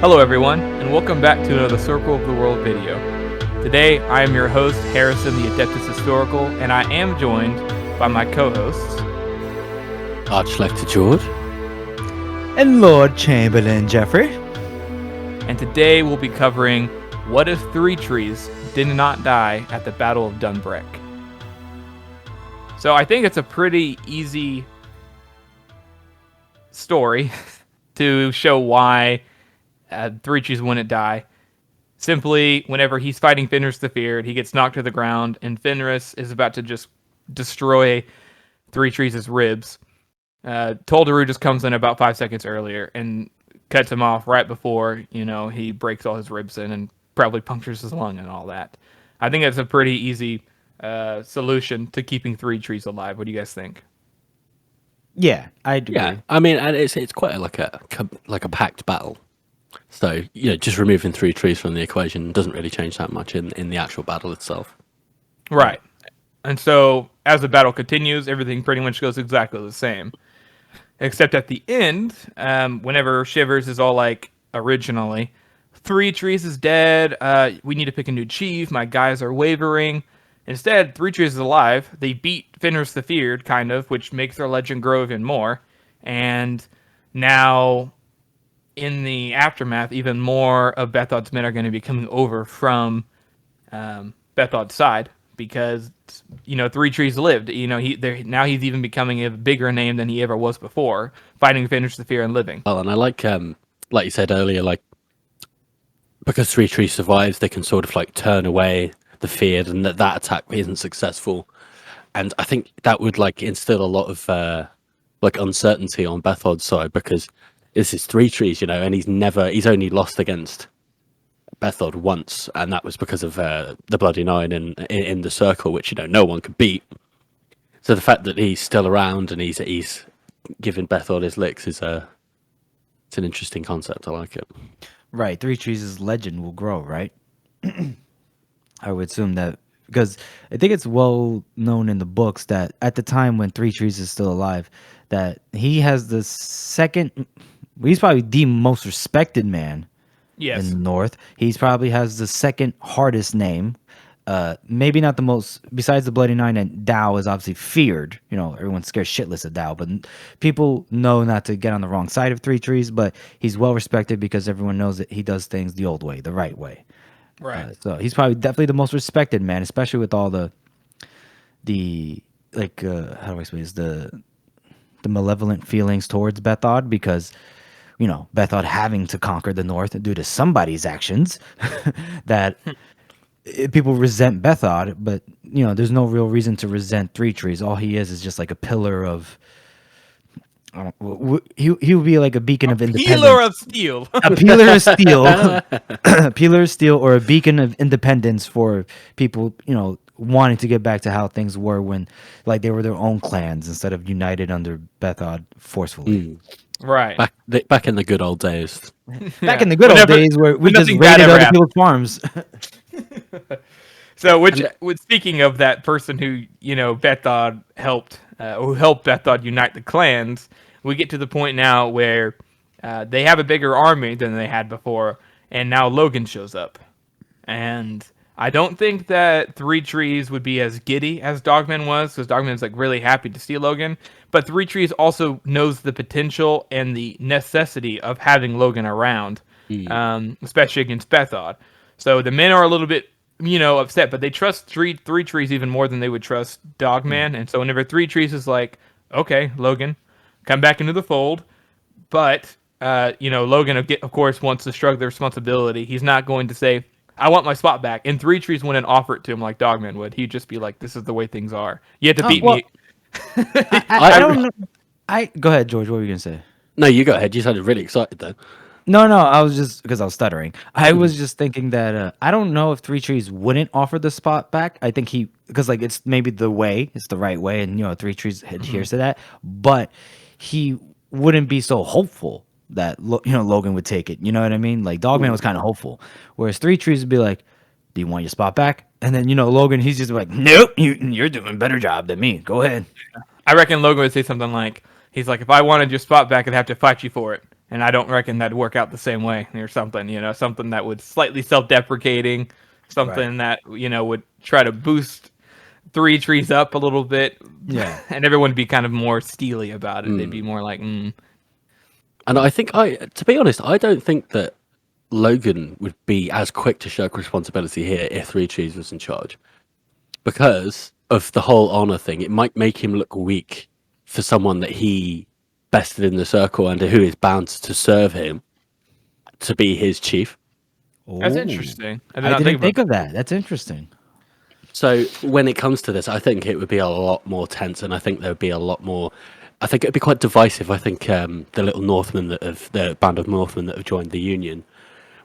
Hello everyone, and welcome back to another Circle of the World video. Today, I am your host, Harrison the Adeptus Historical, and I am joined by my co-hosts, Archlector George. And Lord Chamberlain Jeffrey. And today we'll be covering what if ThreeTrees did not die at the Battle of Dunbrick. So I think it's a pretty easy story to show why ThreeTrees wouldn't die. Simply, whenever he's fighting Fenris the Feared, he gets knocked to the ground, and Fenris is about to just destroy ThreeTrees' ribs. Toldaru just comes in about 5 seconds earlier and cuts him off right before, he breaks all his ribs in and probably punctures his lung and all that. I think that's a pretty easy solution to keeping ThreeTrees alive. What do you guys think? Yeah, I agree. Yeah, I mean, and it's quite like a packed battle. So just removing ThreeTrees from the equation doesn't really change that much in the actual battle itself. Right. And so as the battle continues, everything pretty much goes exactly the same. Except at the end, whenever Shivers is all like, originally, ThreeTrees is dead, we need to pick a new chief, my guys are wavering. Instead, ThreeTrees is alive, they beat Fenris the Feared, kind of, which makes their legend grow even more. And now, in the aftermath, even more of Bethod's men are going to be coming over from Bethod's side. Because ThreeTrees lived. Now he's even becoming a bigger name than he ever was before, fighting Fenris the Fear and living. Well, and I like you said earlier, because ThreeTrees survives, they can sort of turn away the feared, and that attack isn't successful. And I think that would instill a lot of uncertainty on Bethod's side, because this is ThreeTrees, and he's only lost against Bethod once, and that was because of the Bloody Nine in the circle, which no one could beat. So the fact that he's still around and he's giving Bethod his licks it's an interesting concept. I like it. Right, ThreeTrees' legend will grow, right? I would assume that, because I think it's well known in the books that at the time when ThreeTrees is still alive, that he has the second, he's probably the most respected man. Yes. In the North. He's probably has the second hardest name. Maybe not the most, besides the Bloody Nine, and Dao is obviously feared. Everyone's scared shitless of Dao, but people know not to get on the wrong side of ThreeTrees, but he's well respected because everyone knows that he does things the old way, the right way. Right. So he's probably definitely the most respected man, especially with all the how do I explain this? The malevolent feelings towards Bethod, because Bethod having to conquer the North due to somebody's actions, that people resent Bethod, but there's no real reason to resent ThreeTrees. All he is just like a pillar of. He would be like a beacon of independence. Pillar of steel. A pillar of steel. A pillar of steel, or a beacon of independence for people, wanting to get back to how things were when, they were their own clans instead of united under Bethod forcefully. Right. Back in the good old days. Back in the good old days where we just raided other people's farms. So, speaking of that person who, Bethod helped, who helped Bethod unite the clans, we get to the point now where they have a bigger army than they had before, and now Logen shows up. And I don't think that ThreeTrees would be as giddy as Dogman was, because Dogman's really happy to see Logen. But ThreeTrees also knows the potential and the necessity of having Logen around, especially against Bethod. So the men are a little bit, upset, but they trust ThreeTrees even more than they would trust Dogman. And so whenever ThreeTrees is like, okay, Logen, come back into the fold. But, Logen, of course, wants to shrug the responsibility. He's not going to say, I want my spot back. And ThreeTrees wouldn't offer it to him like Dogman would. He'd just be like, this is the way things are. You have to beat me. I don't know. Go ahead, George. What were you going to say? No, you go ahead. You sounded really excited though. No, I was just, because I was stuttering. I was just thinking that I don't know if ThreeTrees wouldn't offer the spot back. I think because it's maybe the way, it's the right way, and ThreeTrees adheres to that. But he wouldn't be so hopeful that Logen would take it. You know what I mean? Dogman was kind of hopeful, whereas ThreeTrees would be like, "Do you want your spot back?" And then Logen, he's just like, "Nope, you're doing a better job than me. Go ahead." I reckon Logan would say something like, he's like, if I wanted your spot back, I'd have to fight you for it. And I don't reckon that'd work out the same way or something, something that would slightly self-deprecating, Right. something that, would try to boost ThreeTrees up a little bit, Yeah. and everyone would be kind of more steely about it. They'd be Mm. more like, And I think to be honest, I don't think that Logan would be as quick to shirk responsibility here if ThreeTrees was in charge, because of the whole honor thing. It might make him look weak for someone that he bested in the circle and who is bound to serve him to be his chief. that's Oh, interesting. I did I not think didn't about think of that. that. That's interesting. So when it comes to this, I think it would be a lot more tense, and I think there would be a lot more. I think it'd be quite divisive. I think the little Northmen the band of Northmen that have joined the Union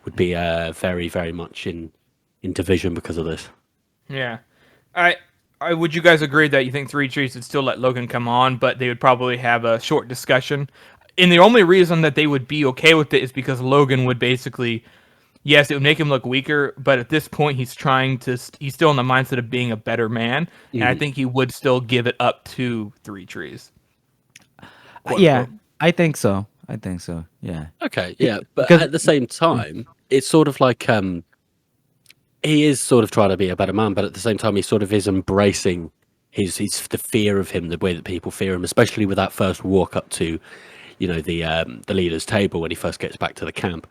would be very, very much in division because of this. Yeah. I, would you guys agree that you think ThreeTrees would still let Logan come on, but they would probably have a short discussion? And the only reason that they would be okay with it is because Logan would basically, yes, it would make him look weaker, but at this point he's still in the mindset of being a better man, and I Mhm. think he would still give it up to ThreeTrees, quote Yeah, unquote. I think so. I think so. Yeah. Okay, yeah, but Because at the same time, it's sort of like he is sort of trying to be a better man, but at the same time, he sort of is embracing his the fear of him, the way that people fear him, especially with that first walk up to, the leader's table when he first gets back to the camp,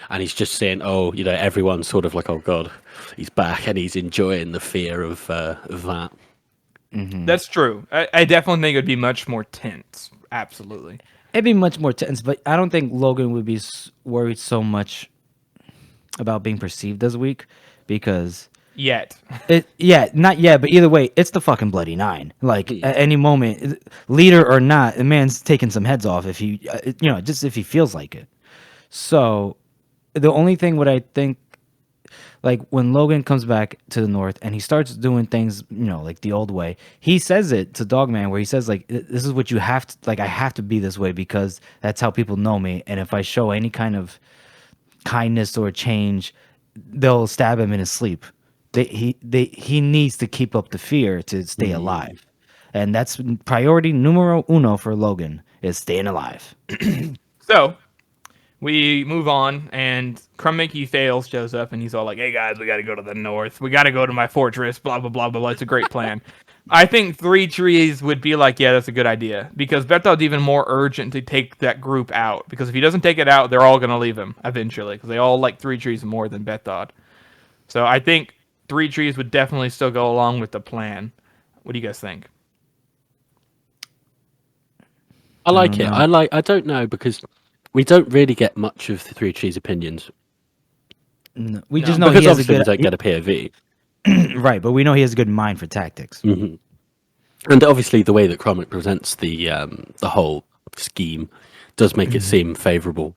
and he's just saying, oh, everyone's sort of like, oh god, he's back, and he's enjoying the fear of that. That's true. I definitely think it would be much more tense. Absolutely. it'd be much more tense, but I don't think Logan would be worried so much about being perceived as weak because Yet. yeah, not yet, but either way, it's the fucking bloody nine. Like Hmm. at any moment, leader or not, the man's taking some heads off if he, just if he feels like it. So the only thing what I think, like when Logan comes back to the north and he starts doing things, like the old way, he says it to Dogman where he says like, this is what you have to, like I have to be this way because that's how people know me, and if I show any kind of kindness or change, they'll stab him in his sleep. He needs to keep up the fear to stay alive, and that's priority numero uno for Logan is staying alive. So, we move on, and Crummickey Fails shows up, and he's all like, "Hey guys, we got to go to the north. We got to go to my fortress. Blah blah blah blah blah. It's a great plan." I think ThreeTrees would be like, "Yeah, that's a good idea," because Bethod's even more urgent to take that group out. Because if he doesn't take it out, they're all gonna leave him eventually, because they all like ThreeTrees more than Bethod. So I think ThreeTrees would definitely still go along with the plan. What do you guys think? I I like don't it. know. I don't know because we don't really get much of the Three Trees' opinions No, we No. just know because he has a obviously we good don't get a POV. right, but we know he has a good mind for tactics. Hmm. And obviously, the way that Cromwell presents the whole scheme does make it seem favourable.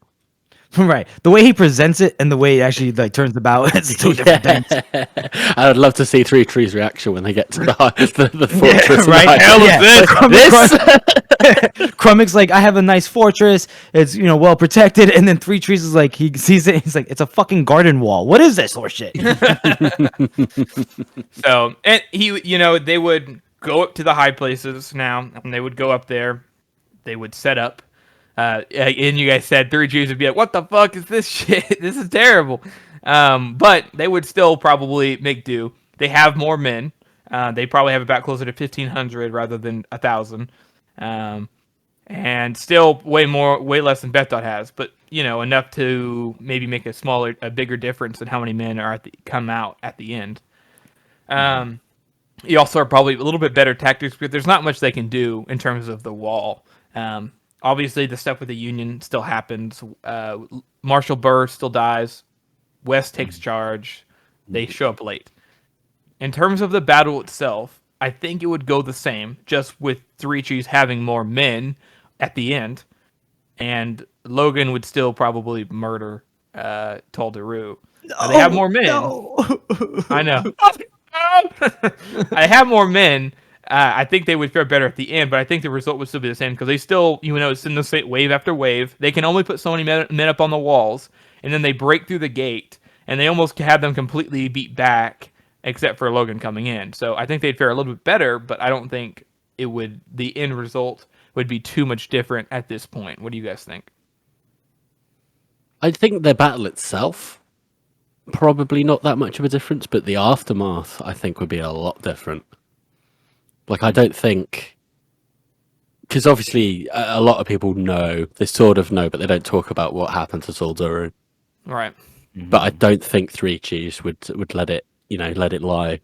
Right, the way he presents it and the way it actually like turns about, it's two different things. I would love to see Three Trees' reaction when they get to the fortress. Right? and Hell is this? Crummick's like, I have a nice fortress. It's well protected, and then Three Trees is like, he sees it. He's like, it's a fucking garden wall. What is this horseshit? So, and they would go up to the high places now, and they would go up there. They would set up. And you guys said ThreeTrees would be like, "What the fuck is this shit? This is terrible." But they would still probably make do. They have more men. They probably have about closer to 1,500 rather than 1,000. And still way less than Bethot has, but enough to maybe make a bigger difference in how many men come out at the end. You also are probably a little bit better tactics because there's not much they can do in terms of the wall. Obviously, the stuff with the Union still happens. Marshal Burr still dies. West takes charge. They show up late. In terms of the battle itself, I think it would go the same, just with ThreeTrees having more men at the end, and Logan would still probably murder Taldaru. They have more men. No. I know. I have more men. I think they would fare better at the end, but I think the result would still be the same because they still, it's in the same wave after wave. They can only put so many men up on the walls, and then they break through the gate, and they almost have them completely beat back, except for Logan coming in. So I think they'd fare a little bit better, but I don't think the end result would be too much different at this point. What do you guys think? I think their battle itself probably not that much of a difference, but the aftermath I think would be a lot different. Like I don't think because obviously a lot of people know they sort of know, but they don't talk about what happened to Zoldaru. Right. But I don't think Three Cheese would let it let it lie.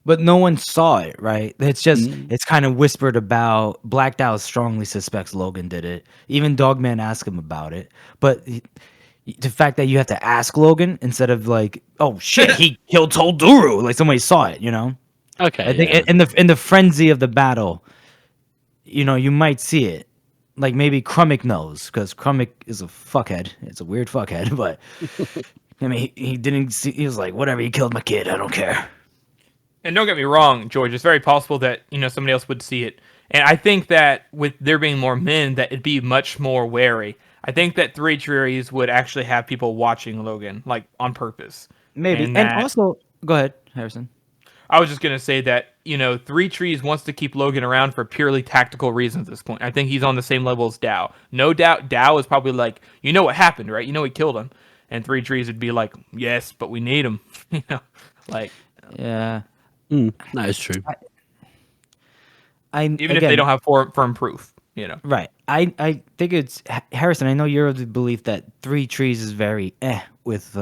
But no one saw it, right? It's just Mm. it's kind of whispered about. Black Dow strongly suspects Logan did it. Even Dogman asked him about it. But the fact that you have to ask Logan instead of like, oh shit, he killed Tolduru, like somebody saw it, you know? I Okay, think yeah. in the frenzy of the battle, you might see it. Like maybe Krummick knows because Krummick is a fuckhead. It's a weird fuckhead, but I mean, he didn't see. He was like, whatever, he killed my kid. I don't care. And don't get me wrong, George. It's very possible that somebody else would see it, and I think that with there being more men, that it'd be much more wary. I think that ThreeTrees would actually have people watching Logan, like on purpose, Maybe. and And that also, go ahead, Harrison. I was just gonna say that ThreeTrees wants to keep Logan around for purely tactical reasons at this point. I think he's on the same level as Dow. No doubt, Dow is probably like, you know what happened, right? You know he killed him, and ThreeTrees would be like, yes, but we need him. Like Yeah. That is true. I even if they again, don't have firm proof. right. I think it's Harrison. I know you're of the belief that Three Trees is very with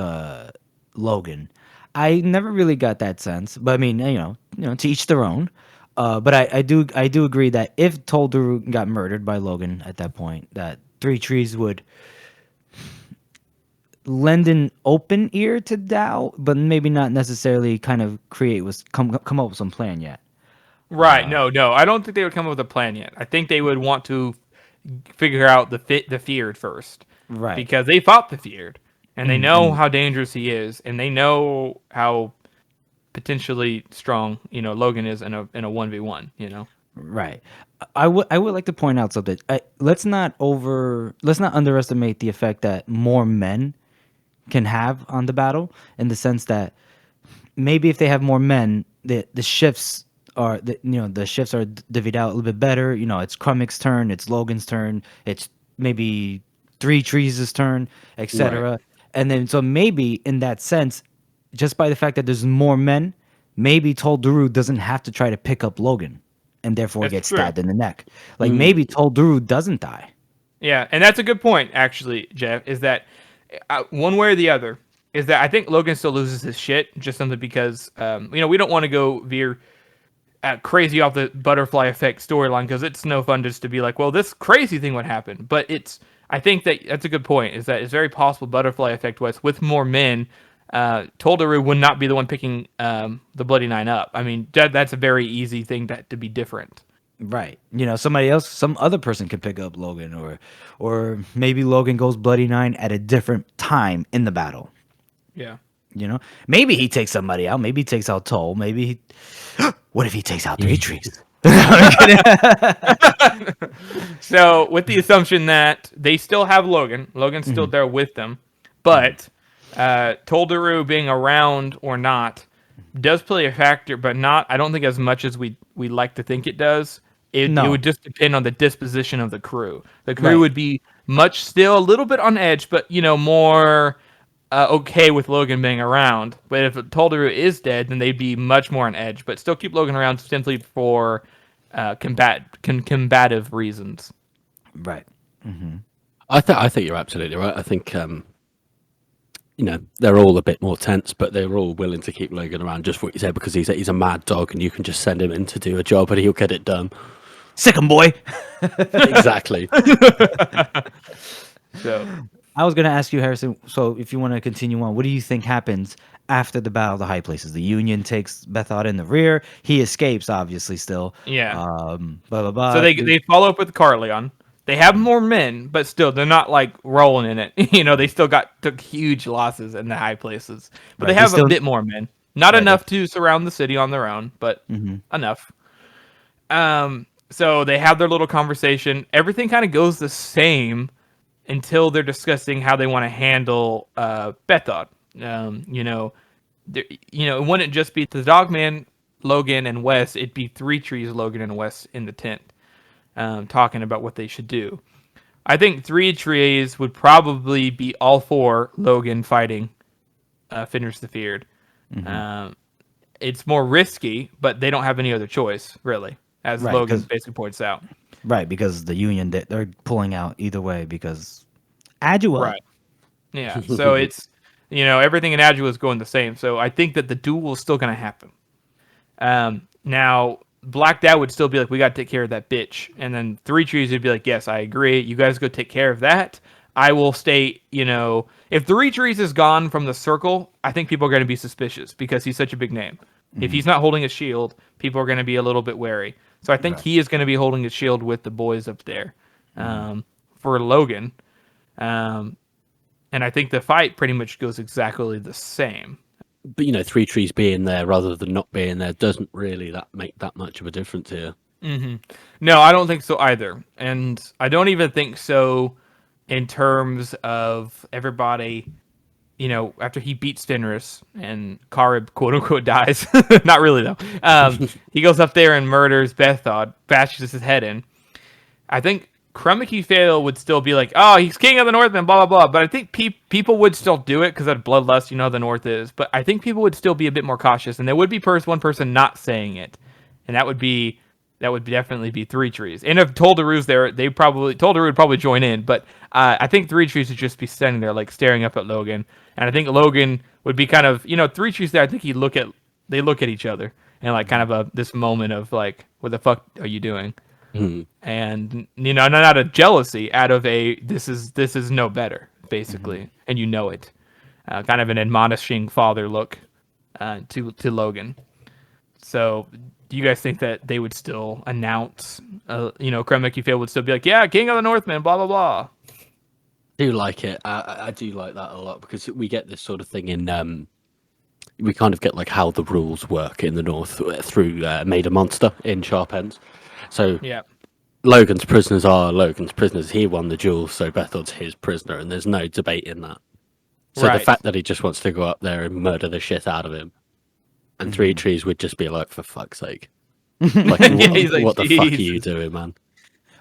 Logan. I never really got that sense, but I mean, to each their own. But I do agree that if Toldaru got murdered by Logan at that point, that Three Trees would lend an open ear to Dow, but maybe not necessarily kind of come up with some plan yet. Right? No. I don't think they would come up with a plan yet. I think they would want to figure out the feared first, Right. because they fought the feared, and they know how dangerous he is, and they know how potentially strong Logan is in a 1v1. Right. I would like to point out something. Let's not underestimate the effect that more men can have on the battle, in the sense that maybe if they have more men, the shifts the shifts are divvied out a little bit better. It's Krummick's turn, it's Logan's turn, it's maybe Three Trees' turn, Right. etc. And then so maybe in that sense, just by the fact that there's more men, maybe Tolduru doesn't have to try to pick up Logan and therefore That's get true. stabbed in the neck. Like maybe Tolduru doesn't die. Yeah, and that's a good point, actually, Jeff. Is that one way or the other? Is that I think Logan still loses his shit just simply because we don't want to go veer crazy off the butterfly effect storyline, because it's no fun just to be like, well, this crazy thing would happen. But I think that's a good point. Is that it's very possible butterfly effect was with more men. Toldaru would not be the one picking the Bloody Nine up. I mean, that's a very easy thing to be different. Right. Somebody else, some other person could pick up Logan, or maybe Logan goes Bloody Nine at a different time in the battle. Yeah. Maybe he takes somebody out. Maybe he takes out Toll. Maybe he. What if he takes out Three Trees? So, with the assumption that they still have Logan's still there with them, but Toldaru being around or not does play a factor, but not, I don't think, as much as we like to think it does. It No. would just depend on the disposition of the crew. The crew Right. would be still a little bit on edge, but more okay with Logan being around. But if Toldaru is dead, then they'd be much more on edge, but still keep Logan around simply for combative reasons. Right. I think you're absolutely right. I think they're all a bit more tense, but they're all willing to keep Logan around, just what you said, because he's a mad dog, and you can just send him in to do a job, and he'll get it done. Sick 'em, boy. Exactly. So I was gonna ask you, Harrison. So if you want to continue on, what do you think happens after the Battle of the High Places? The Union takes Bethod in the rear. He escapes, obviously, still. yeah. Blah blah blah. So they follow up with Carleon. They have more men, but still they're not like rolling in it. They still took huge losses in the high places. But Right, they they have a still- bit more men. Not Right, enough to surround the city on their own, but enough. So they have their little conversation. Everything kind of goes the same until they're discussing how they want to handle Bethod. It wouldn't just be the Dogman, Logan, and Wes. It'd be ThreeTrees, Logan, and Wes in the tent, talking about what they should do. I think ThreeTrees would probably be all for Logen fighting, finish the feud. Um, it's more risky, but they don't have any other choice, really, as Right, Logan because basically points out. the union they're pulling out either way because Adua. Right. Yeah. So it's, everything in Agile is going the same. So I think that the duel is still going to happen. Now, Black Dad would still be like, we got to take care of that bitch. And then ThreeTrees would be like, yes, I agree. You guys go take care of that. I will stay, if ThreeTrees is gone from the circle, I think people are going to be suspicious because he's such a big name. If he's not holding a shield, people are going to be a little bit wary. So I think Right. he is going to be holding a shield with the boys up there for Logan. Um, and I think the fight pretty much goes exactly the same. But ThreeTrees being there rather than not being there doesn't really make that much of a difference here. No, I don't think so either. And I don't even think so in terms of everybody, after he beats Fenris and Karib quote unquote dies. Not really though. He goes up there and murders Bethod, bashes his head in. I think Krumiki Fail would still be like, oh, he's king of the North and blah, blah, blah. But I think people would still do it because of bloodlust, how the North is. But I think people would still be a bit more cautious. And there would be one person not saying it. And that would definitely be ThreeTrees. And if Toldaru's there, Toldaru would probably join in. But I think ThreeTrees would just be standing there, like staring up at Logan. And I think Logan would be kind of, ThreeTrees there. I think they look at each other and like kind of this moment of like, what the fuck are you doing? And not out of jealousy, out of this is no better, basically, and it, kind of an admonishing father look to Logan. So, do you guys think that they would still announce? Kremik Field would still be like, yeah, King of the Northmen, blah blah blah. I do like it. I do like that a lot because we get this sort of thing in. We kind of get like how the rules work in the North through Made a Monster in Sharp Ends. So Yeah. Logan's prisoners are Logan's prisoners. He won the duel, so Bethod's his prisoner, and there's no debate in that. So the Right. fact that he just wants to go up there and murder the shit out of him, and ThreeTrees would just be like, for fuck's sake. Like, He's like, what the fuck are you Jesus. doing, man?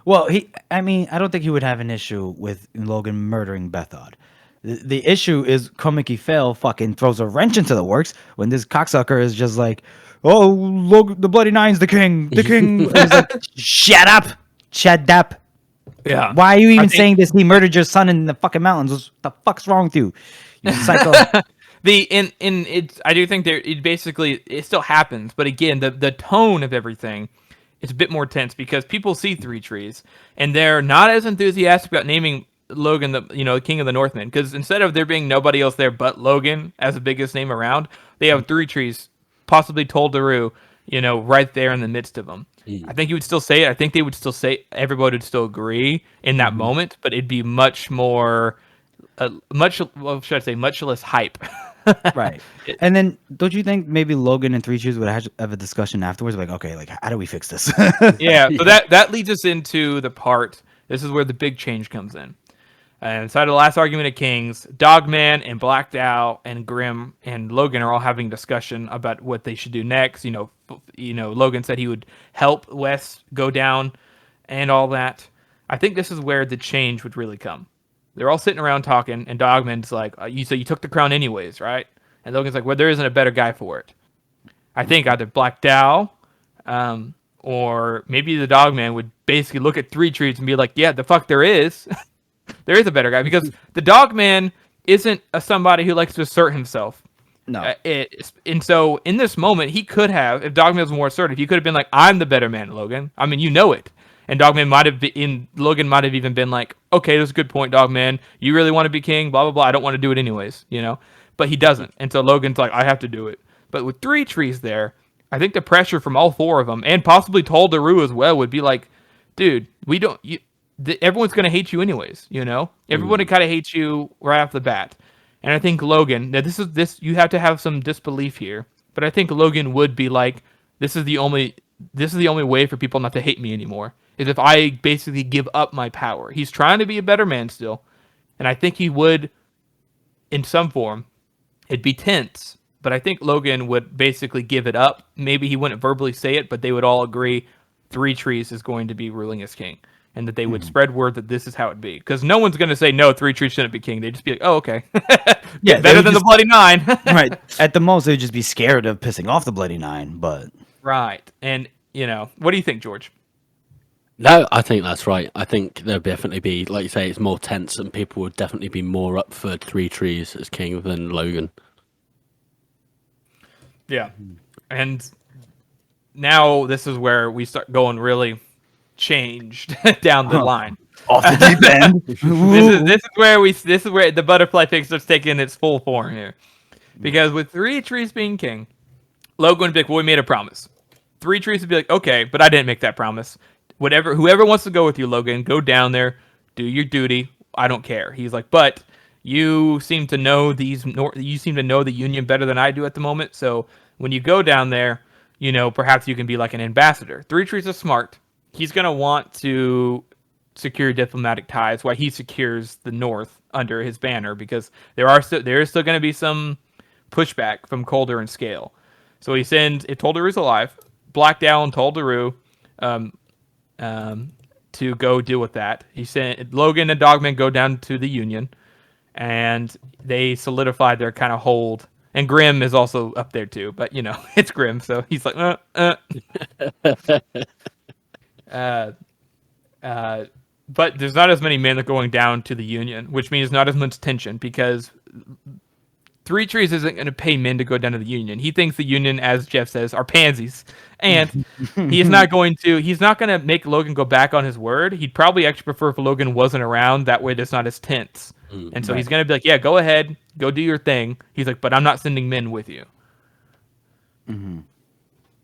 Well, I don't think he would have an issue with Logan murdering Bethod. The issue is Komiki Fail fucking throws a wrench into the works when this cocksucker is just like, oh, look, the Bloody Nine's the king. The king is like, shut up. Yeah. Why are you even think- saying this? He murdered your son in the fucking mountains. What the fuck's wrong with you? You psycho. I do think it still happens, but again, the tone of everything is a bit more tense because people see ThreeTrees and they're not as enthusiastic about naming Logan the King of the Northmen, because instead of there being nobody else there but Logan as the biggest name around, they have ThreeTrees, possibly Toldaru, right there in the midst of them. I think he would still say it. I think they would still say, everybody would still agree in that moment, but it'd be much more, much less hype. Right. And then don't you think maybe Logan and ThreeTrees would have a discussion afterwards? Like, okay, like, how do we fix this? Yeah, so that leads us into the part. This is where the big change comes in. And inside of the last argument of Kings, Dogman and Black Dow and Grim and Logan are all having a discussion about what they should do next. Logan said he would help Wes go down and all that. I think this is where the change would really come. They're all sitting around talking, and Dogman's like, you took the crown anyways, right? And Logan's like, well, there isn't a better guy for it. I think either Black Dow or maybe the Dogman would basically look at ThreeTrees and be like, yeah, the fuck there is. There is a better guy, because the Dogman isn't somebody who likes to assert himself. No. And so in this moment, he could have, if Dogman was more assertive, he could have been like, I'm the better man, Logan. I mean, it. And Logan might have even been like, okay, that's a good point, Dogman. You really want to be king, blah, blah, blah. I don't want to do it anyways, But he doesn't. And so Logan's like, I have to do it. But with ThreeTrees there, I think the pressure from all four of them, and possibly Toldaru as well, would be like, dude, everyone's going to hate you anyways, Everybody kind of hates you right off the bat. And I think Logan, now you have to have some disbelief here, but I think Logan would be like, this is the only way for people not to hate me anymore, is if I basically give up my power. He's trying to be a better man still, and I think he would, in some form. It'd be tense, but I think Logan would basically give it up. Maybe he wouldn't verbally say it, but they would all agree ThreeTrees is going to be ruling as king. and that they would spread word that this is how it be. Because no one's going to say, no, ThreeTrees shouldn't be king. They'd just be like, oh, okay. Yeah, Better than the Bloody Nine. Right. At the most, they'd just be scared of pissing off the Bloody Nine, but... Right. And, what do you think, George? No, I think that's right. I think there'll definitely be, like you say, it's more tense, and people would definitely be more up for ThreeTrees as king than Logen. Yeah. And now this is where we start going really changed down the line. Off the deep end. This is where the butterfly pick starts taking its full form here. Because with ThreeTrees being king, Logan would be like, well, we made a promise. ThreeTrees would be like, okay, but I didn't make that promise. Whoever wants to go with you, Logan, go down there, do your duty. I don't care. He's like, but you seem to know you seem to know the Union better than I do at the moment. So when you go down there, perhaps you can be like an ambassador. ThreeTrees is smart. He's gonna want to secure diplomatic ties while he secures the North under his banner, because there is still going to be some pushback from Calder and Scale. So he sends, if Tolderu's alive, Blackdown and Tolderu to go deal with that. He sent Logan and Dogman go down to the Union, and they solidified their kind of hold. And Grim is also up there too, but it's Grim, so he's like, but there's not as many men that are going down to the Union, which means not as much tension, because ThreeTrees isn't going to pay men to go down to the Union. He thinks the Union, as Jeff says, are pansies, and he's not going to make Logan go back on his word. He'd probably actually prefer if Logan wasn't around. That way, it's not as tense. And so he's going to be like, yeah, go ahead, go do your thing. He's like, but I'm not sending men with you.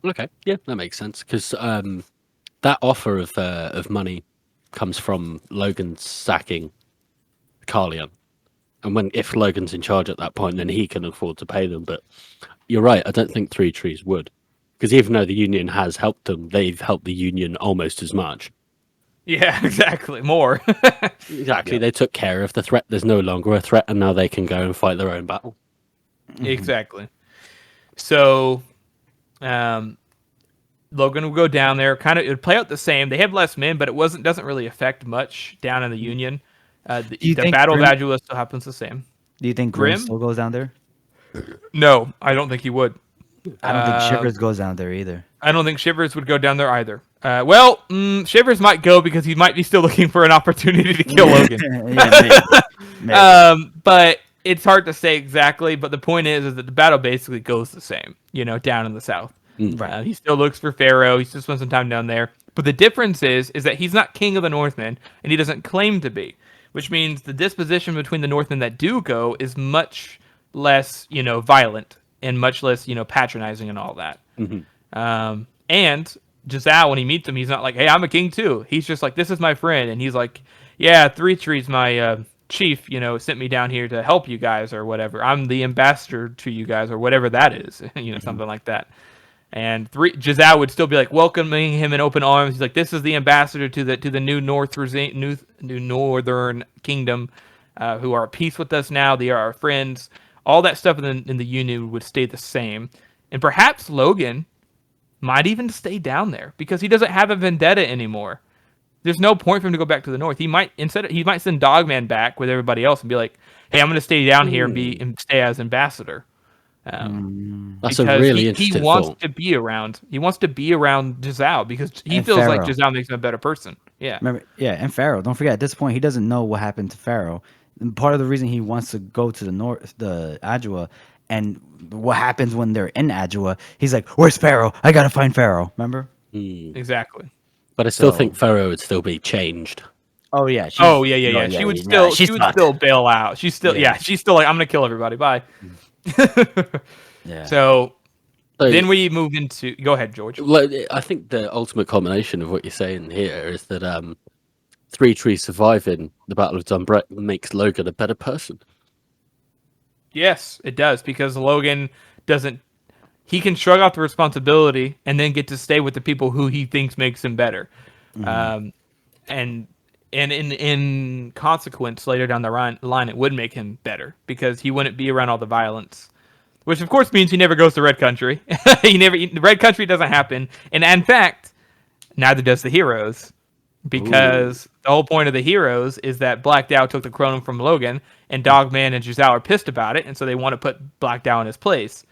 Okay, yeah, that makes sense, because that offer of money comes from Logan sacking Carleon. And if Logan's in charge at that point, then he can afford to pay them. But you're right, I don't think ThreeTrees would. Because even though the Union has helped them, they've helped the Union almost as much. Yeah, exactly. More. Exactly. Yeah. They took care of the threat. There's no longer a threat, and now they can go and fight their own battle. Exactly. So, Logan will go down there. It would play out the same. They have less men, but doesn't really affect much down in the Union. The Battle of Adula still happens the same. Do you think Grim still goes down there? No, I don't think he would. I don't think Shivers goes down there either. I don't think Shivers would go down there either. Shivers might go because he might be still looking for an opportunity to kill Logan. Maybe. But it's hard to say exactly. But the point is that the battle basically goes the same, down in the south. Right. He still looks for Pharaoh. He still spends some time down there. But the difference is that he's not king of the Northmen, and he doesn't claim to be. Which means the disposition between the Northmen that do go is much less, violent, and much less, patronizing and all that. And Jazao, when he meets him, he's not like, hey, I'm a king too. He's just like, this is my friend. And he's like, yeah, ThreeTrees, my chief, sent me down here to help you guys or whatever. I'm the ambassador to you guys or whatever that is, something like that. And Jazao would still be like welcoming him in open arms. He's like, "This is the ambassador to the new northern kingdom, who are at peace with us now. They are our friends." All that stuff in the Union would stay the same, and perhaps Logan might even stay down there because he doesn't have a vendetta anymore. There's no point for him to go back to the north. He might send Dogman back with everybody else and be like, "Hey, I'm going to stay down here and stay as ambassador." That's a really interesting he wants thought. to be around. He wants to be around Jazao because he feels like Jazao makes him a better person. Yeah. Remember, and Pharaoh. Don't forget, at this point, he doesn't know what happened to Pharaoh. And part of the reason he wants to go to the north, the Adua, and what happens when they're in Adua, he's like, "Where's Pharaoh? I gotta find Pharaoh." Remember? Exactly. But I still think Pharaoh would still be changed. Oh yeah. She would still bail out. She's still like, "I'm gonna kill everybody. Bye." Yeah. So then we move into. Go ahead, George. Well, I think the ultimate combination of what you're saying here is that ThreeTrees surviving the Battle of Dunbrick makes Logan a better person. Yes, it does, because Logan doesn't. He can shrug off the responsibility and then get to stay with the people who he thinks makes him better, and in consequence, later down the line, it would make him better because he wouldn't be around all the violence, which of course means he never goes to Red Country. Red Country doesn't happen, and in fact, neither does the heroes. because the whole point of the heroes is that Black Dow took the chrono from Logan, and Dogman and Giselle are pissed about it, and so they want to put Black Dow in his place.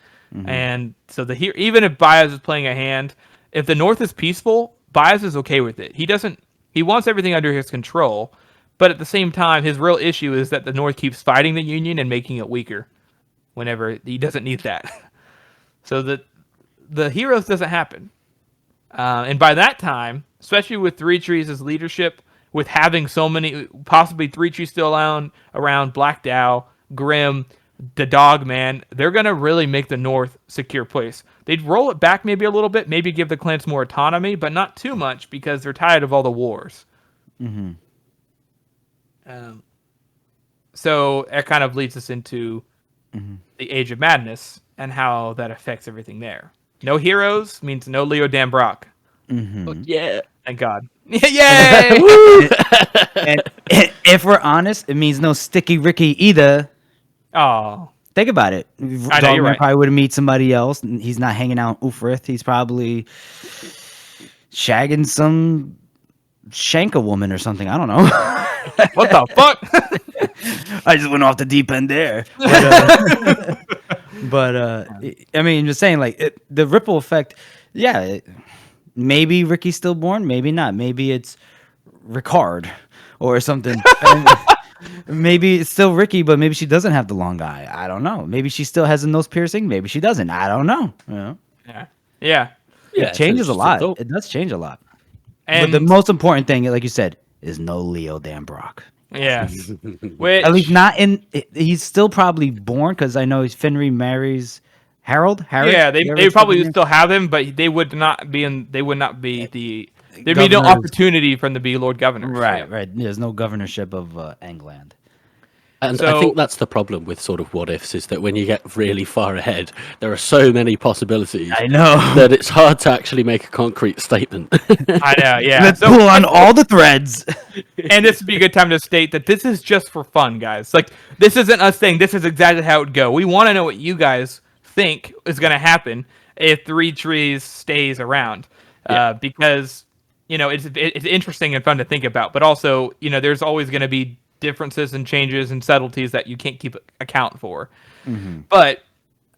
And so even if Baez is playing a hand, if the North is peaceful, Baez is okay with it. He wants everything under his control, but at the same time, his real issue is that the North keeps fighting the Union and making it weaker whenever he doesn't need that. So the heroes doesn't happen. And by that time, especially with ThreeTrees' leadership, with having so many, possibly ThreeTrees still around Black Dow, Grim, the Dogman, they're going to really make the North secure place. They'd roll it back maybe a little bit, maybe give the clans more autonomy, but not too much because they're tired of all the wars. So that kind of leads us into the Age of Madness and how that affects everything there. No heroes means no Leo Dambrock. Yeah. Thank God. Yay! And if we're honest, it means no Sticky Ricky either. Oh, Think about it. I know, you're Dogman right. probably would meet somebody else. He's not hanging out in Ufrith. He's probably shagging some Shanka woman or something. I don't know. what the fuck? I just went off the deep end there. But I mean, just saying, like the ripple effect. Yeah, maybe Ricky's stillborn. Maybe not. Maybe it's Ricard or something. Maybe it's still Ricky, but maybe she doesn't have the long eye. I don't know. Maybe she still has a nose piercing. Maybe she doesn't. I don't know. You know? Yeah. It changes a it's lot. thought. It does change a lot. And But the most important thing, like you said, is no Leo Dambrock. yeah, which At least not in. He's still probably born because I know Finry marries Harold. yeah, they Harold's probably name? would still have him, but they would not be in. They would not be the. There'd be no Governors. opportunity for him to be Lord Governor. Right, right. There's no governorship of England. And So- I think that's the problem with sort of what ifs is that when you get really far ahead, there are so many possibilities I know. that it's hard to actually make a concrete statement. I know. Yeah. Let's So, pull on all the threads. and this would be a good time to state that this is just for fun, guys. Like, this isn't us saying this is exactly how it would go. We want to know what you guys think is going to happen if ThreeTrees stays around, because it's interesting and fun to think about. But also, there's always going to be differences and changes and subtleties that you can't keep account for. But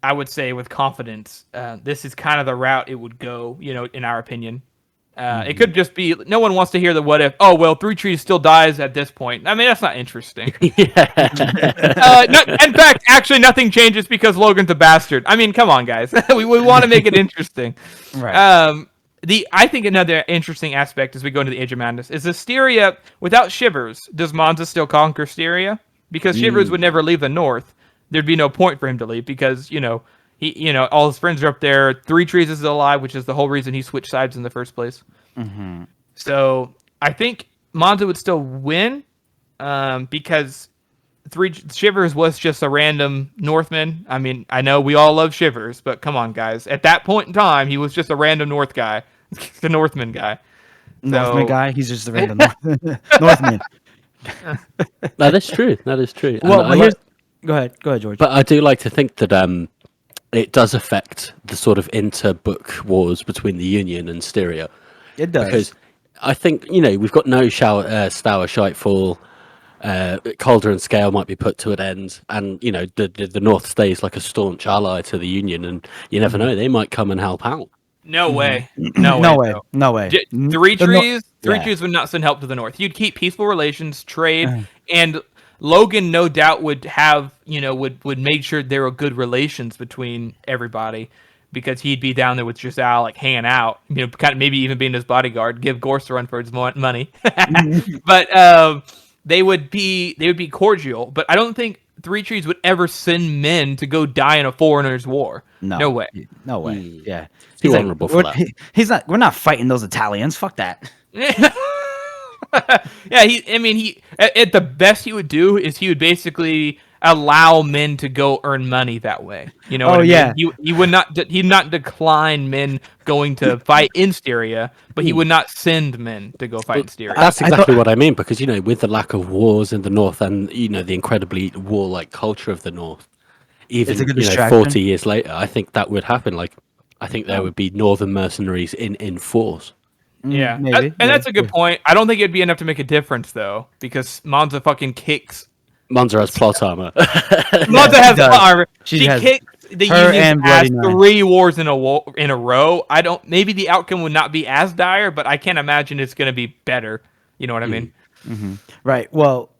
I would say with confidence, this is kind of the route it would go. In our opinion. It could just be no one wants to hear the what if. Oh well, ThreeTrees still dies at this point. I mean, that's not interesting. In fact, actually, nothing changes because Logan's a bastard. I mean, come on, guys. we want to make it interesting. Right. I think another interesting aspect as we go into the Age of Madness is Asteria. Without Shivers, does Monza still conquer Asteria? Because Shivers would never leave the North. There'd be no point for him to leave because he, all his friends are up there. ThreeTrees is alive, which is the whole reason he switched sides in the first place. So I think Monza would still win because Shivers was just a random Northman. I mean, I know we all love Shivers, but come on, guys. At that point in time, he was just a random North guy, the Northman guy. Northman guy. He's just a random Northman. That is true. That is true. And Well, I here's. Go ahead, George. But I do like to think that it does affect the sort of inter-book wars between the Union and Styria. It does. Because I think, we've got no Stour Shitefall. Calder and Scale might be put to an end. And, the North stays like a staunch ally to the Union. And you never know, they might come and help out. No way. No way. bro. No way. ThreeTrees would not send help to the North. You'd keep peaceful relations, trade, and Logan no doubt would have, would make sure there were good relations between everybody because he'd be down there with Giselle, like hanging out, kind of maybe even being his bodyguard, give Gorse a run for his money. But they would be cordial. But I don't think ThreeTrees would ever send men to go die in a foreigner's war. No way. No way. Yeah. Too He's honorable for that. He's not. We're not fighting those Italians. Fuck that. Yeah, he at the best he would do is he would basically allow men to go earn money that way. You know? Oh, what I mean? yeah. He would not. He'd not decline men going to fight in Styria, but he would not send men to go fight in Styria. That's exactly what I mean, because, with the lack of wars in the North and, the incredibly warlike culture of the North, even, It's a good distraction. 40 years later, I think that would happen. Like, I think there would be Northern mercenaries in force. Yeah, maybe. and Yeah, that's a good point. I don't think it'd be enough to make a difference though, because Monza fucking kicks. Monza has plot armor. Yeah, Monza she has does. plot armor. She She has kicks the her Union's and ass Bloody Nine. 3 wars in a row. I don't. Maybe the outcome would not be as dire, but I can't imagine it's going to be better. You know what I mean? Right. Well,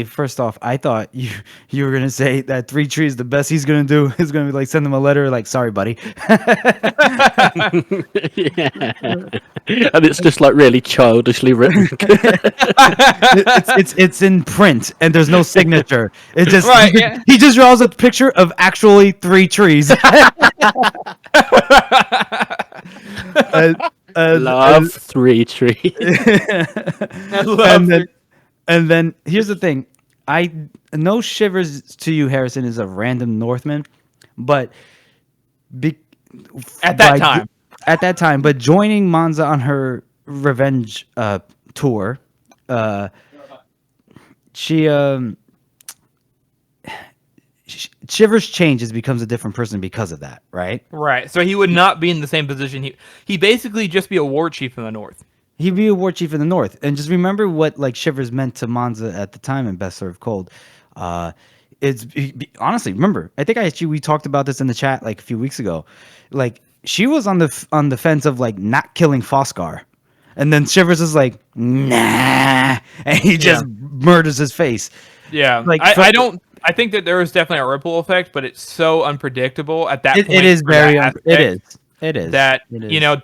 first off, I thought you were gonna say that ThreeTrees the best he's gonna do is gonna be like send them a letter like sorry buddy. Yeah. And it's just like really childishly written. It's in print and there's no signature. It just Right, yeah. he just draws a picture of actually 3 trees. And, Love 3 trees. I love and then it. and then here's the thing. I know Shivers to you, Harrison, is a random Northman, but be, At that by- time. at that time, but joining Monza on her revenge tour, she Shivers changes, becomes a different person because of that, right? Right. So he would not be in the same position. He basically just be a war chief in the north. He'd be a war chief in the north, and just remember what like Shivers meant to Monza at the time in Best Served Cold. Honestly, remember, I think we talked about this in the chat like a few weeks ago. Like she was on the fence of like not killing Foscar, and then Shivers is like nah, and he just murders his face. Yeah. Like, I don't. I think that there is definitely a ripple effect, but it's so unpredictable at that point. It is for very that it is aspect it is that it is. you know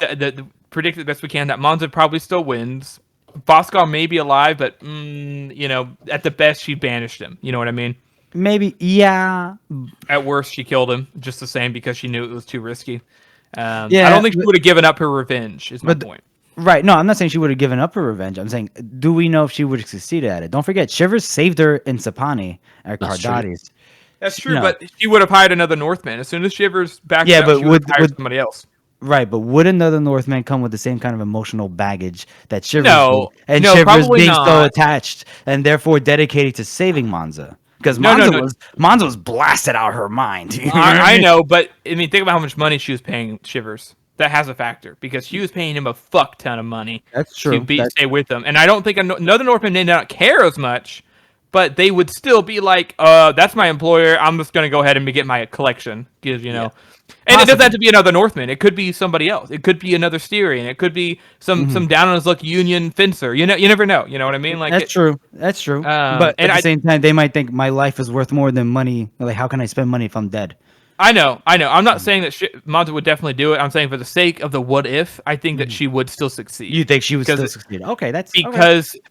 predict the best we can that Monza probably still wins. Foscar may be alive, but you know, at the best she banished him. You know what I mean? Maybe yeah. At worst, she killed him just the same because she knew it was too risky. I Yeah, don't think she but- would have given up her revenge. Is my but- point. Right. No, I'm not saying she would have given up her revenge. I'm saying, do we know if she would have succeeded at it? Don't forget, Shivers saved her in Sapani at That's true. Cardades. That's true, No. but she would have hired another Northman as soon as Shivers backed Yeah, up. but She would would- have hired would- somebody else. Right, but would another Northman come with the same kind of emotional baggage that Shivers No. did? And No, Shivers probably being so not. attached and therefore dedicated to saving Monza. Because No, Monza was blasted out of her mind. You know what I mean? know, but I mean, think about how much money she was paying Shivers. That has a factor because she was paying him a fuck ton of money. That's true. To stay with them, and I don't think another Northman may not care as much, but they would still be like, that's my employer. I'm just gonna go ahead and get my collection because you know. And it doesn't have to be another Northman. It could be somebody else. It could be another Styrian. It could be some down on his luck Union fencer. You know, you never know. You know what I mean? Like That's true. That's true. But and at the same time, they might think my life is worth more than money. Like, how can I spend money if I'm dead? I know. I'm not saying that Monza would definitely do it. I'm saying for the sake of the what if, I think that she would still succeed. You think she would still Because succeed? Okay, that's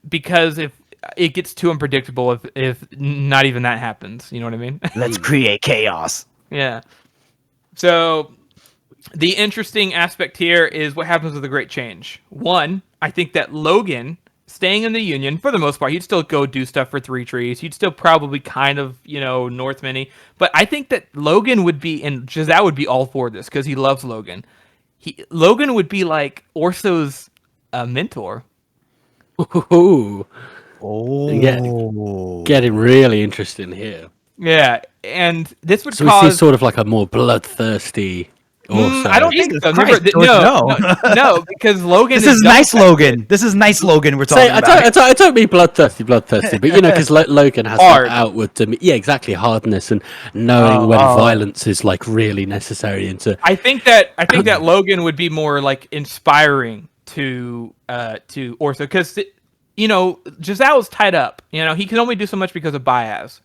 because if it gets too unpredictable, if not even that happens, you know what I mean? Let's create chaos. Yeah. So the interesting aspect here is what happens with the Great Change. One, I think that Logan staying in the Union, for the most part, he'd still go do stuff for ThreeTrees. He'd still probably kind of, you know, Northman-y. But I think that Logan would be, and Giselle would be all for this because he loves Logan. Logan would be like Orso's mentor. Ooh, Oh, getting really interesting here. Yeah, and this would So we cause... see sort of like a more bloodthirsty. I don't think Jesus so. Christ, Never, George, no, because Logan this is double nice, Logan. This is nice, Logan. We're talking Say, about. I don't mean bloodthirsty, but you know, because Logan has Hard. that outward, yeah, exactly, hardness and knowing when violence is like really necessary. Into I think that Logan would be more like inspiring to Orso because you know Giselle's tied up. You know he can only do so much because of Baez.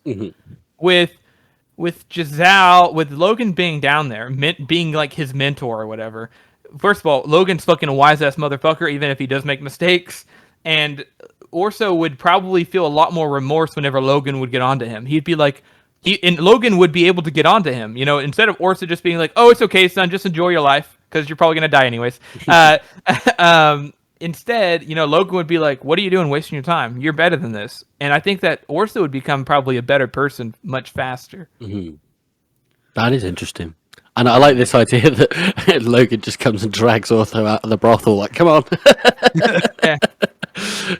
With Giselle, with Logan being down there, being like his mentor or whatever. First of all, Logan's fucking a wise ass motherfucker, even if he does make mistakes. And Orso would probably feel a lot more remorse whenever Logan would get onto him. He'd be like, and Logan would be able to get onto him. You know, instead of Orso just being like, "Oh, it's okay, son, just enjoy your life because you're probably gonna die anyways." Instead, you know, Logan would be like, "What are you doing wasting your time? You're better than this." And I think that Orso would become probably a better person much faster. that is interesting, and I like this idea that Logan just comes and drags Ortho out of the brothel. Like, come on, Yeah.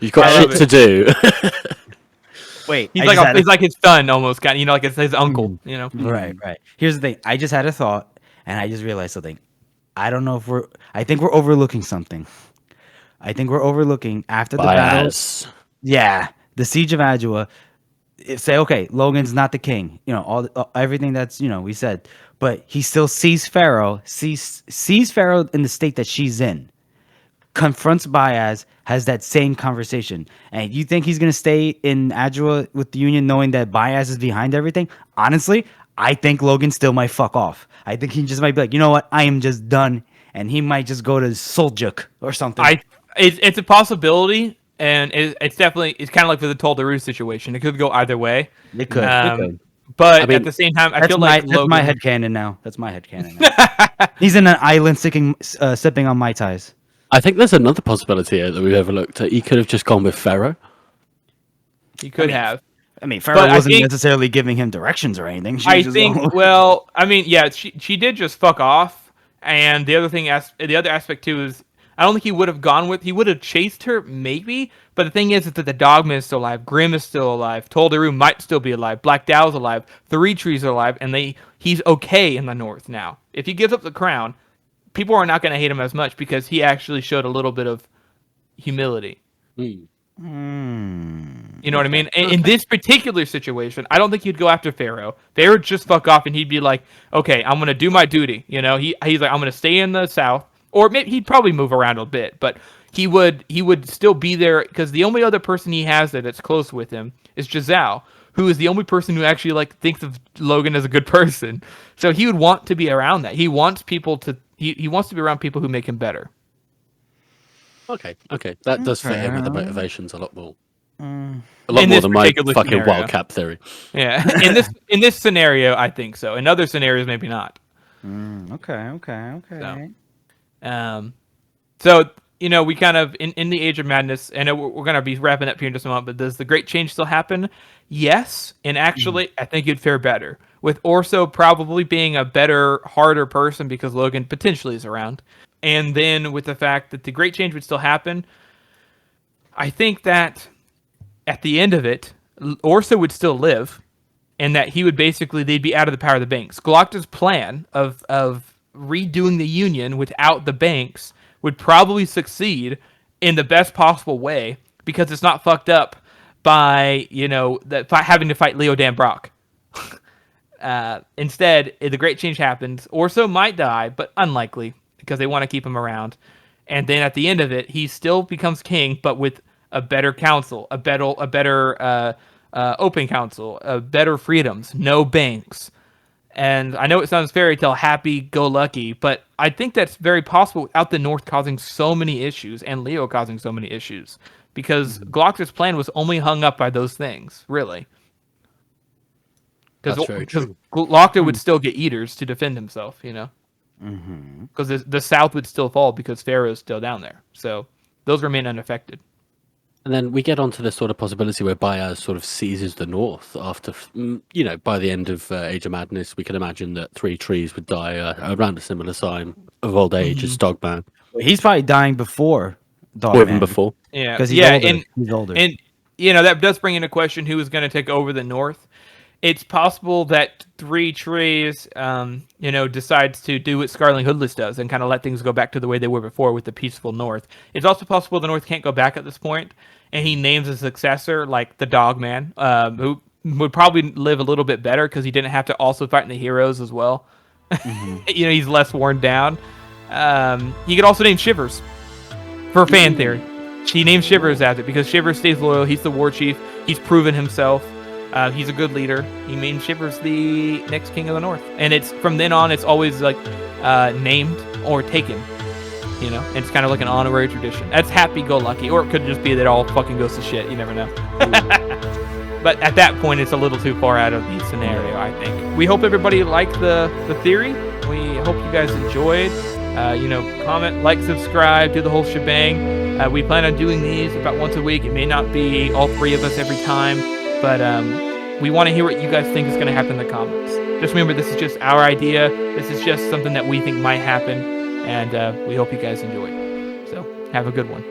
you've got I love shit to do. Wait, He's like his son almost, kind of, you know, like his uncle, you know. Right. Here's the thing. I just had a thought, and I just realized something. I don't know if I think we're overlooking something. I think we're overlooking after the battle. Bias. Yeah, the siege of Adua. Say, okay, Logan's not the king. Everything that's we said, but he still sees Pharaoh, sees Pharaoh in the state that she's in, confronts Baez, has that same conversation. And you think he's gonna stay in Adua with the Union, knowing that Baez is behind everything? Honestly, I think Logan still might fuck off. I think he just might be like, you know what, I am just done, and he might just go to Soljuk or something. It's a possibility, and it's definitely kind of like with the Toldaroo situation. It could go either way. It could. But I mean, at the same time, I That's feel my like Logan. that's my headcanon now. That's my headcanon now. He's in an island sipping on Mai Tais. I think there's another possibility here that we've overlooked. He could have just gone with Pharaoh. He could have. I mean, Pharaoh But I wasn't think- necessarily giving him directions or anything. She was I just think. going- Well, I mean, yeah, she did just fuck off. And the other aspect too is, I don't think he would have gone with. He would have chased her, maybe. But the thing is that the Dogman is still alive. Grim is still alive. Toldaroo might still be alive. Black Dow's alive. ThreeTrees are alive, and he's okay in the North now. If he gives up the crown, people are not going to hate him as much because he actually showed a little bit of humility. You know what I mean? In this particular situation, I don't think he'd go after Pharaoh. Pharaoh would just fuck off, and he'd be like, "Okay, I'm gonna do my duty." You know, he's like, "I'm gonna stay in the south," or maybe he'd probably move around a bit, but he would still be there because the only other person he has that's close with him is Giselle, who is the only person who actually like thinks of Logan as a good person. So he would want to be around that. He wants people to. He wants to be around people who make him better. Okay, that does fit in with the motivations a lot more. A In lot more this than my particular fucking scenario. wildcat theory. Yeah, in this scenario, I think so. In other scenarios, maybe not. Okay. So we kind of in the Age of Madness, and we're gonna be wrapping up here in just a moment. But does the Great Change still happen? Yes, and actually, I think you'd fare better with Orso probably being a better, harder person because Logan potentially is around, and then with the fact that the Great Change would still happen. I think that at the end of it, Orso would still live, and that he would they'd be out of the power of the banks. Galacta's plan of redoing the Union without the banks would probably succeed in the best possible way because it's not fucked up by having to fight Leo Dan Brock. Instead, if the Great Change happens, Orso might die, but unlikely because they want to keep him around. And then at the end of it, he still becomes king, but with a better council, a better open council, better freedoms, no banks. And I know it sounds fairy tale happy-go-lucky, but I think that's very possible without the North causing so many issues and Leo causing so many issues. Because Galacta's plan was only hung up by those things, really. That's very true. Galacta would still get eaters to defend himself, Because the South would still fall because Pharaoh's still down there. So those remain unaffected. And then we get onto this sort of possibility where Baez sort of seizes the North after, by the end of Age of Madness, we can imagine that ThreeTrees would die around a similar time of old age as Dogman. He's probably dying before Dogman. Or even before. Yeah, because he's older. He's older. And that does bring into question who is going to take over the North. It's possible that ThreeTrees, decides to do what Scarlet Hoodless does and kind of let things go back to the way they were before with the peaceful North. It's also possible the North can't go back at this point, and he names a successor like the Dogman, who would probably live a little bit better because he didn't have to also fight in the heroes as well. He's less worn down. He could also name Shivers for fan theory. He named Shivers as it because Shivers stays loyal. He's the war chief. He's proven himself. He's a good leader. He made Shivers the next king of the North. And it's from then on, it's always like named or taken. It's kind of like an honorary tradition. That's happy-go-lucky. Or it could just be that it all fucking goes to shit. You never know. But at that point, it's a little too far out of the scenario, I think. We hope everybody liked the theory. We hope you guys enjoyed. Comment, like, subscribe, do the whole shebang. We plan on doing these about once a week. It may not be all three of us every time. But we want to hear what you guys think is going to happen in the comments. Just remember, this is just our idea. This is just something that we think might happen. And we hope you guys enjoy it. So, have a good one.